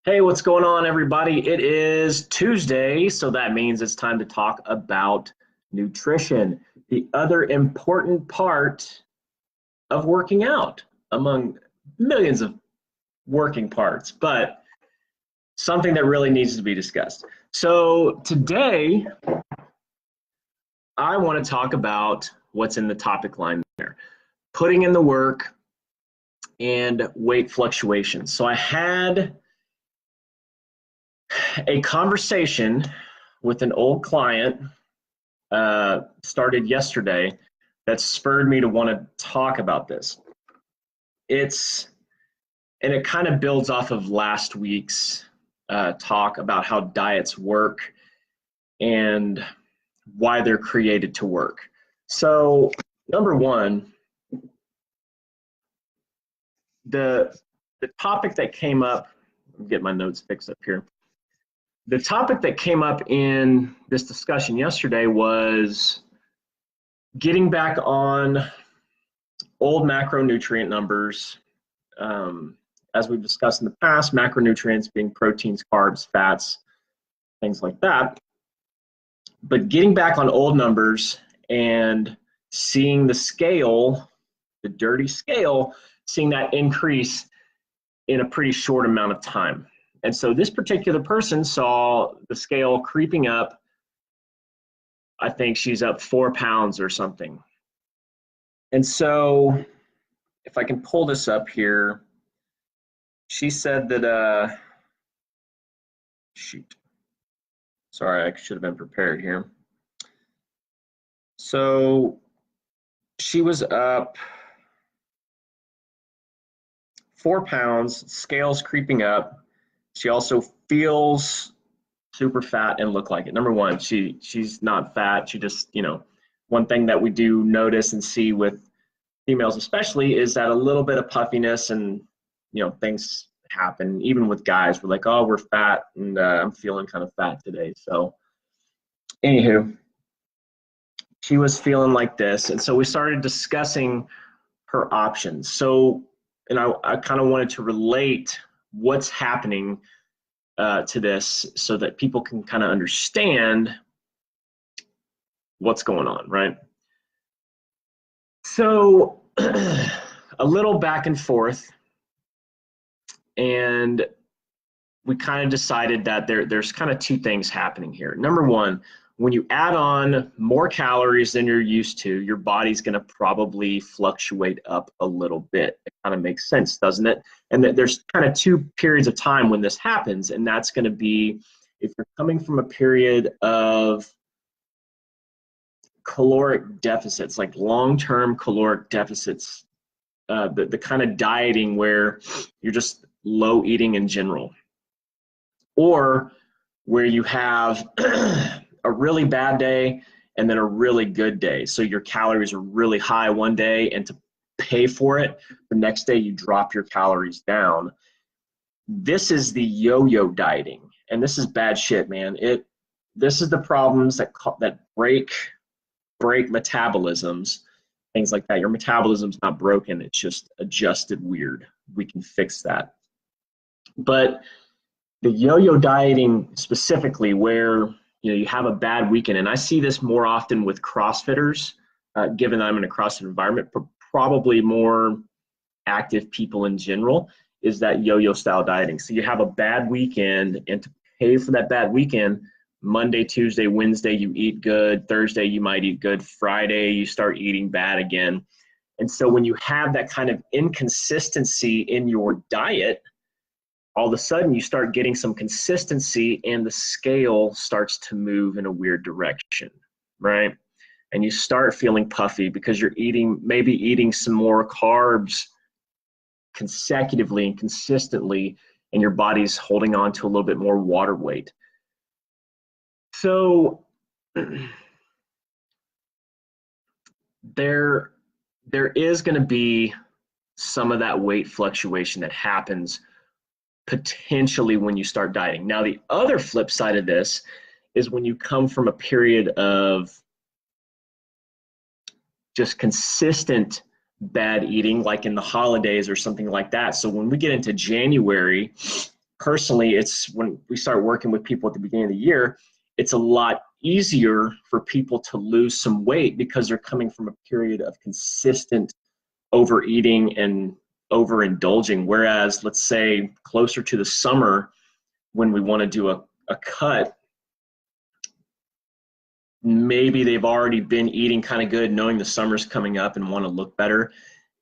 Hey, what's going on, everybody? It is Tuesday, so that means it's time to talk about nutrition, the other important part of working out, among millions of working parts, but something that really needs to be discussed. So, today, I want to talk about what's in the topic line there, putting in the work and weight fluctuations. So, I had a conversation with an old client started yesterday that spurred me to want to talk about this. It kind of builds off of last week's talk about how diets work and why they're created to work. So, number one, the topic that came up, let me get my notes fixed up here. The topic that came up in this discussion yesterday was getting back on old macronutrient numbers. As we've discussed in the past, macronutrients being proteins, carbs, fats, things like that. But getting back on old numbers and seeing the scale, the dirty scale, seeing that increase in a pretty short amount of time. And so this particular person saw the scale creeping up. I think she's up 4 pounds or something. And so if I can pull this up here, she said that, shoot, sorry, I should have been prepared here. So she was up 4 pounds, scales creeping up. She also feels super fat and look like it. Number one, she's not fat. She just, one thing that we do notice and see with females especially is that a little bit of puffiness and, things happen. Even with guys, we're like, oh, we're fat and I'm feeling kind of fat today. So anywho, she was feeling like this. And so we started discussing her options. So, and I kind of wanted to relate what's happening to this so that people can kind of understand what's going on, right? So a little back and forth, and we kind of decided that there's kind of two things happening here. Number one, when you add on more calories than you're used to, your body's going to probably fluctuate up a little bit. It kind of makes sense, doesn't it? And that there's kind of two periods of time when this happens, and that's going to be if you're coming from a period of caloric deficits, like long-term caloric deficits, the kind of dieting where you're just low eating in general, or where you have a really bad day and then a really good day. So your calories are really high one day, and to pay for it, the next day you drop your calories down. This is the yo-yo dieting, and this is bad shit, man. This is the problems that break metabolisms, things like that. Your metabolism's not broken, it's just adjusted weird. We can fix that. But the yo-yo dieting specifically, where you have a bad weekend, and I see this more often with CrossFitters, given that I'm in a CrossFit environment, but probably more active people in general, is that yo-yo style dieting. So you have a bad weekend, and to pay for that bad weekend, Monday, Tuesday, Wednesday, you eat good. Thursday, you might eat good. Friday, you start eating bad again. And so when you have that kind of inconsistency in your diet, all of a sudden you start getting some consistency and the scale starts to move in a weird direction, right? And you start feeling puffy because you're maybe eating some more carbs consecutively and consistently, and your body's holding on to a little bit more water weight. So there is going to be some of that weight fluctuation that happens potentially when you start dieting. Now, the other flip side of this is when you come from a period of just consistent bad eating, like in the holidays or something like that. So when we get into January personally, it's when we start working with people at the beginning of the year, it's a lot easier for people to lose some weight because they're coming from a period of consistent overeating and overindulging. Whereas, let's say, closer to the summer, when we want to do a cut, maybe they've already been eating kind of good, knowing the summer's coming up and want to look better.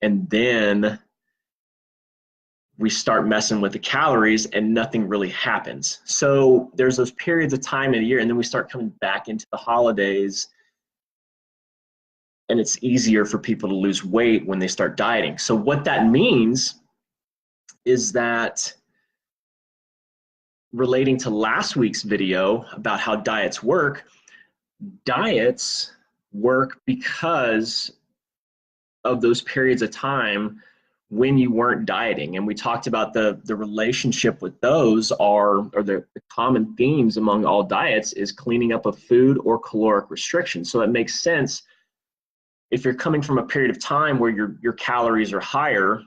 And then we start messing with the calories and nothing really happens. So there's those periods of time in the year, and then we start coming back into the holidays, and it's easier for people to lose weight when they start dieting. So what that means is that, relating to last week's video about how diets work because of those periods of time when you weren't dieting. And we talked about the relationship with those or the common themes among all diets is cleaning up of food or caloric restriction. So it makes sense if you're coming from a period of time where your calories are higher,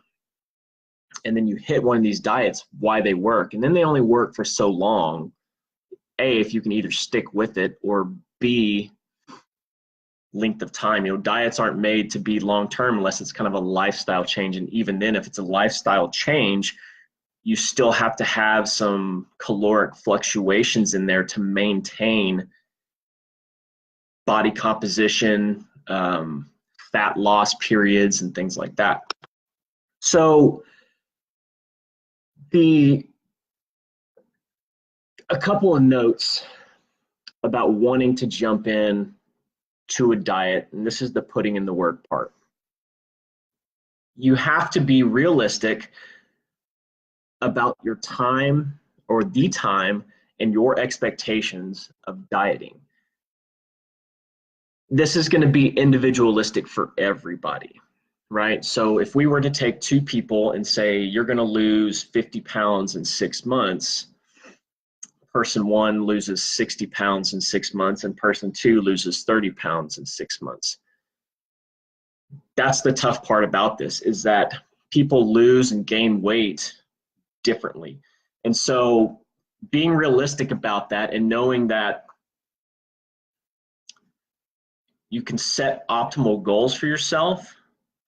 and then you hit one of these diets, why they work. And then they only work for so long. A, if you can either stick with it, or B, length of time. Diets aren't made to be long-term unless it's kind of a lifestyle change. And even then, if it's a lifestyle change, you still have to have some caloric fluctuations in there to maintain body composition, fat loss periods, and things like that. So a couple of notes about wanting to jump in to a diet, and this is the putting in the work part. You have to be realistic about your time or the time and your expectations of dieting. This is going to be individualistic for everybody, right? So if we were to take two people and say, you're going to lose 50 pounds in 6 months, person one loses 60 pounds in 6 months, and person two loses 30 pounds in 6 months. That's the tough part about this, is that people lose and gain weight differently. And so being realistic about that and knowing that you can set optimal goals for yourself,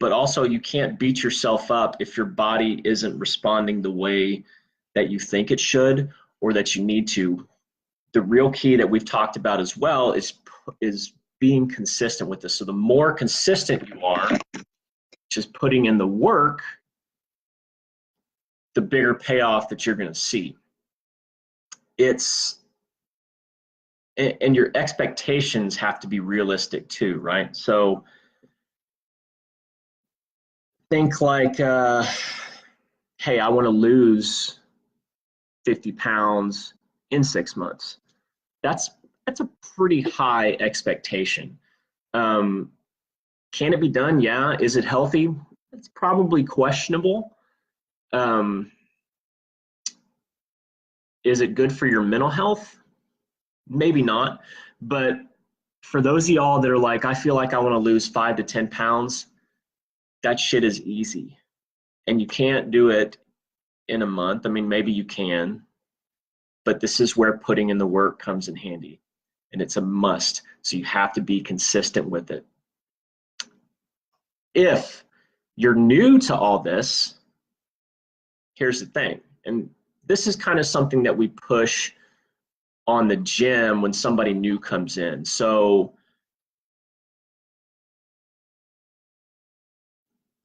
but also you can't beat yourself up if your body isn't responding the way that you think it should or that you need to. The real key that we've talked about as well is being consistent with this. So the more consistent you are, just putting in the work, the bigger payoff that you're going to see. And your expectations have to be realistic too, right? So think like, hey, I want to lose 50 pounds in 6 months. That's a pretty high expectation. Can it be done? Yeah. Is it healthy? It's probably questionable. Is it good for your mental health? Maybe not. But for those of y'all that are like, I feel like I want to lose 5 to 10 pounds, that shit is easy. And you can't do it in a month. I mean, maybe you can, but this is where putting in the work comes in handy, and it's a must. So you have to be consistent with it. If you're new to all this, here's the thing, and this is kind of something that we push on the gym when somebody new comes in. So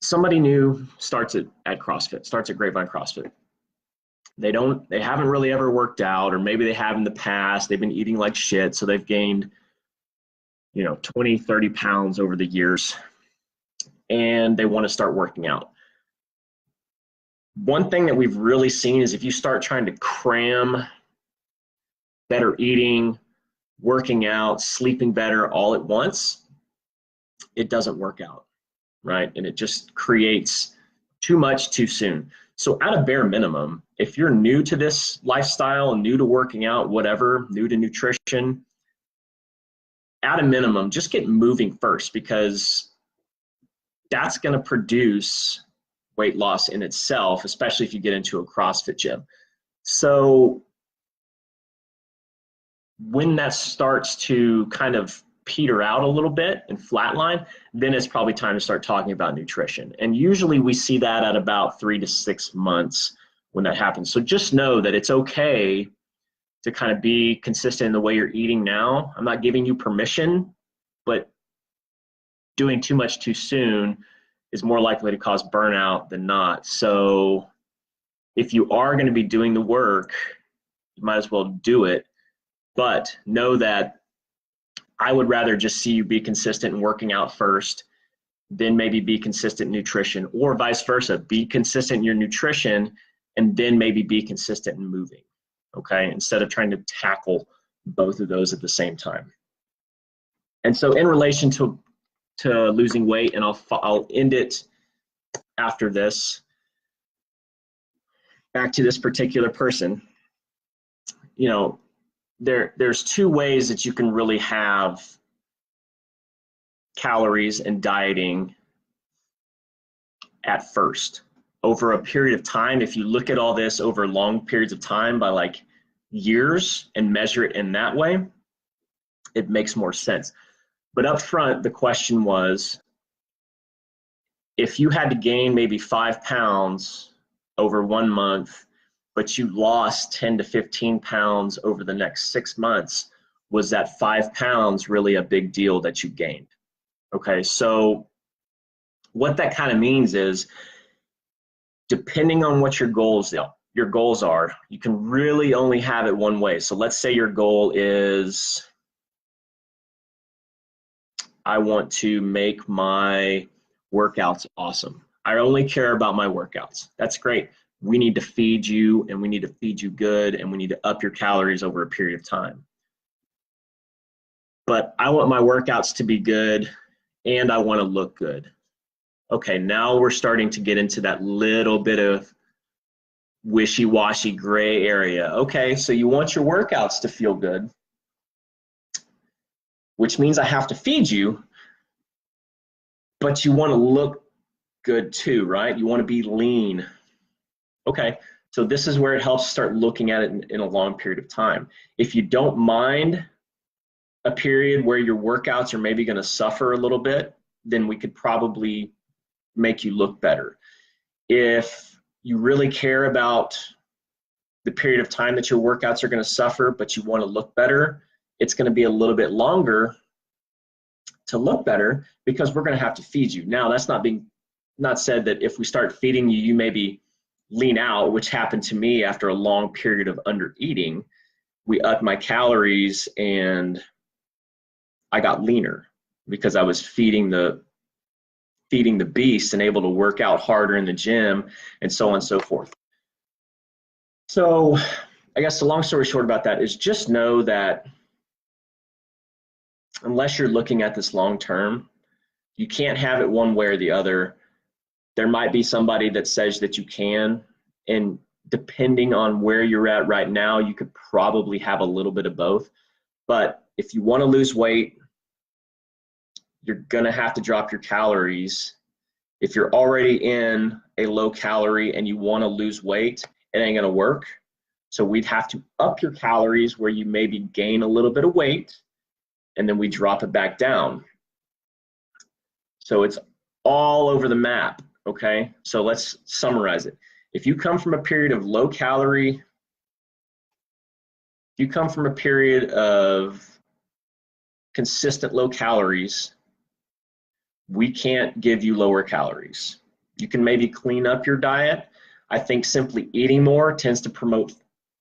somebody new starts at CrossFit, starts at Grapevine CrossFit. They haven't really ever worked out, or maybe they have in the past. They've been eating like shit, so they've gained 20, 30 pounds over the years, and they want to start working out. One thing that we've really seen is if you start trying to cram better eating, working out, sleeping better all at once, it doesn't work out, right? And it just creates too much too soon. So at a bare minimum, if you're new to this lifestyle, new to working out, whatever, new to nutrition, at a minimum, just get moving first, because that's going to produce weight loss in itself, especially if you get into a CrossFit gym. So when that starts to kind of peter out a little bit and flatline, then it's probably time to start talking about nutrition. And usually we see that at about 3 to 6 months when that happens. So just know that it's okay to kind of be consistent in the way you're eating now. I'm not giving you permission, but doing too much too soon is more likely to cause burnout than not. So if you are going to be doing the work, you might as well do it. But know that I would rather just see you be consistent in working out first, then maybe be consistent in nutrition, or vice versa. Be consistent in your nutrition and then maybe be consistent in moving, okay? Instead of trying to tackle both of those at the same time. And so in relation to losing weight, and I'll end it after this, back to this particular person, you know, there's two ways that you can really have calories and dieting at first. Over a period of time, if you look at all this over long periods of time by like years and measure it in that way, it makes more sense. But up front, the question was, if you had to gain maybe 5 pounds over 1 month, but you lost 10 to 15 pounds over the next 6 months, was that 5 pounds really a big deal that you gained? Okay, so what that kind of means is, depending on what your goals are, you can really only have it one way. So let's say your goal is, I want to make my workouts awesome. I only care about my workouts. That's great. We need to feed you, and we need to feed you good, and we need to up your calories over a period of time. But I want my workouts to be good, and I want to look good. Okay, now we're starting to get into that little bit of wishy-washy gray area. Okay, so you want your workouts to feel good, which means I have to feed you, but you want to look good too, right? You want to be lean. Okay, so this is where it helps start looking at it in a long period of time. If you don't mind a period where your workouts are maybe going to suffer a little bit, then we could probably make you look better. If you really care about the period of time that your workouts are going to suffer, but you want to look better, it's going to be a little bit longer to look better because we're going to have to feed you. Now, that's not said that if we start feeding you, you maybe lean out, which happened to me after a long period of under eating. We upped my calories and I got leaner because I was feeding the beast and able to work out harder in the gym and so on and so forth. So I guess the long story short about that is, just know that unless you're looking at this long term, you can't have it one way or the other. There might be somebody that says that you can, and depending on where you're at right now, you could probably have a little bit of both. But if you want to lose weight, you're going to have to drop your calories. If you're already in a low calorie and you want to lose weight, it ain't going to work. So we'd have to up your calories where you maybe gain a little bit of weight, and then we drop it back down. So it's all over the map, okay? So let's summarize it. If you come from a period of low calorie, if you come from a period of consistent low calories, we can't give you lower calories. You can maybe clean up your diet. I think simply eating more tends to promote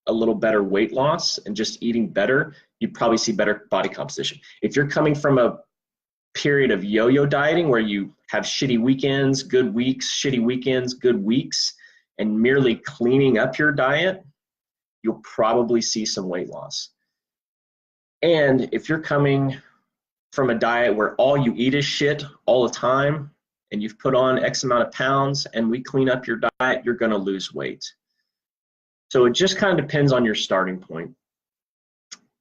a little better weight loss, and just eating better, you probably see better body composition. If you're coming from a period of yo-yo dieting where you have shitty weekends, good weeks, shitty weekends, good weeks, and merely cleaning up your diet, you'll probably see some weight loss. And if you're coming from a diet where all you eat is shit all the time, and you've put on X amount of pounds, and we clean up your diet, you're gonna lose weight. So it just kind of depends on your starting point.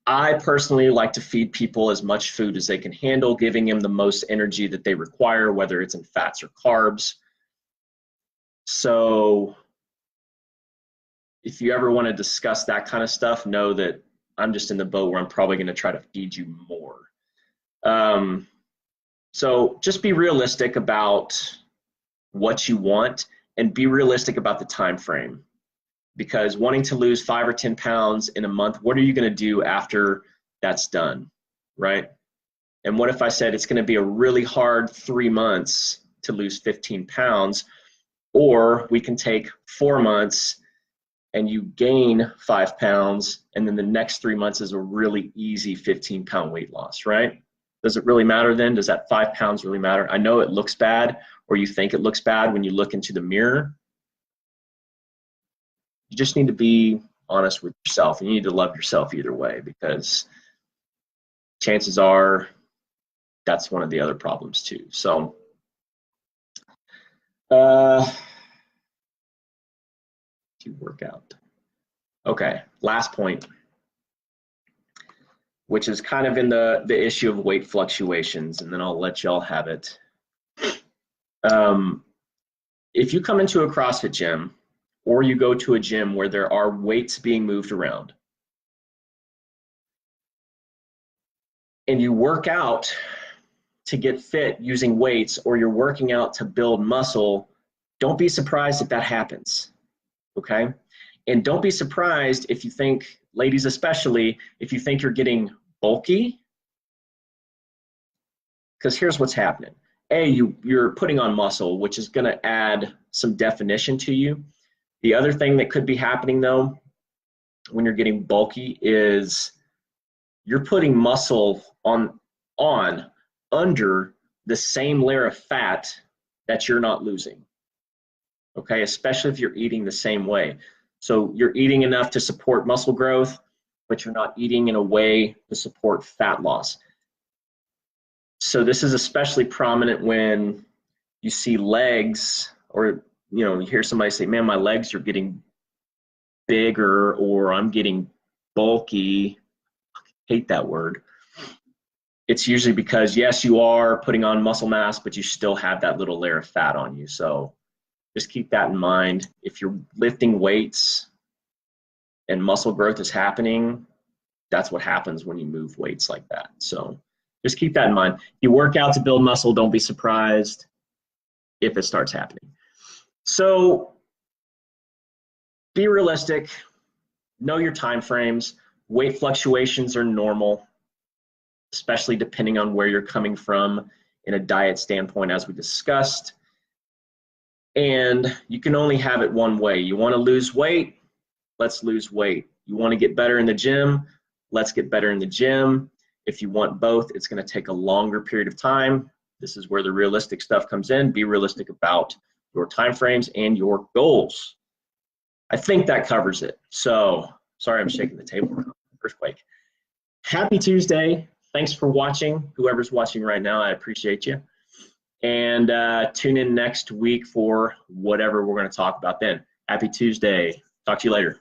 I personally like to feed people as much food as they can handle, giving them the most energy that they require, whether it's in fats or carbs. So if you ever want to discuss that kind of stuff, know that I'm just in the boat where I'm probably going to try to feed you more. So just be realistic about what you want and be realistic about the time frame. Because wanting to lose 5 or 10 pounds in a month, what are you going to do after that's done, right? And what if I said it's going to be a really hard 3 months to lose 15 pounds, or we can take 4 months and you gain 5 pounds, and then the next 3 months is a really easy 15-pound weight loss, right? Does it really matter then? Does that 5 pounds really matter? I know it looks bad, or you think it looks bad when you look into the mirror. You just need to be honest with yourself, and you need to love yourself either way, because chances are that's one of the other problems too. So to work out. Okay, last point, which is kind of in the issue of weight fluctuations, and then I'll let y'all have it. If you come into a CrossFit gym, or you go to a gym where there are weights being moved around, and you work out to get fit using weights, or you're working out to build muscle, don't be surprised if that happens, okay? And don't be surprised if you think, ladies especially, if you think you're getting bulky, because here's what's happening. A, you're putting on muscle, which is gonna add some definition to you. The other thing that could be happening though, when you're getting bulky, is you're putting muscle on under the same layer of fat that you're not losing, okay? Especially if you're eating the same way. So you're eating enough to support muscle growth, but you're not eating in a way to support fat loss. So this is especially prominent when you see legs, or you hear somebody say, man, my legs are getting bigger, or I'm getting bulky. I hate that word. It's usually because, yes, you are putting on muscle mass, but you still have that little layer of fat on you. So just keep that in mind. If you're lifting weights and muscle growth is happening, that's what happens when you move weights like that. So just keep that in mind. You work out to build muscle, don't be surprised if it starts happening. So be realistic, know your time frames. Weight fluctuations are normal, especially depending on where you're coming from in a diet standpoint, as we discussed. And you can only have it one way. You want to lose weight? Let's lose weight. You want to get better in the gym? Let's get better in the gym. If you want both, it's going to take a longer period of time. This is where the realistic stuff comes in. Be realistic about your time frames and your goals. I think that covers it. So, sorry I'm shaking the table. Earthquake. Happy Tuesday. Thanks for watching. Whoever's watching right now, I appreciate you. And tune in next week for whatever we're going to talk about then. Happy Tuesday. Talk to you later.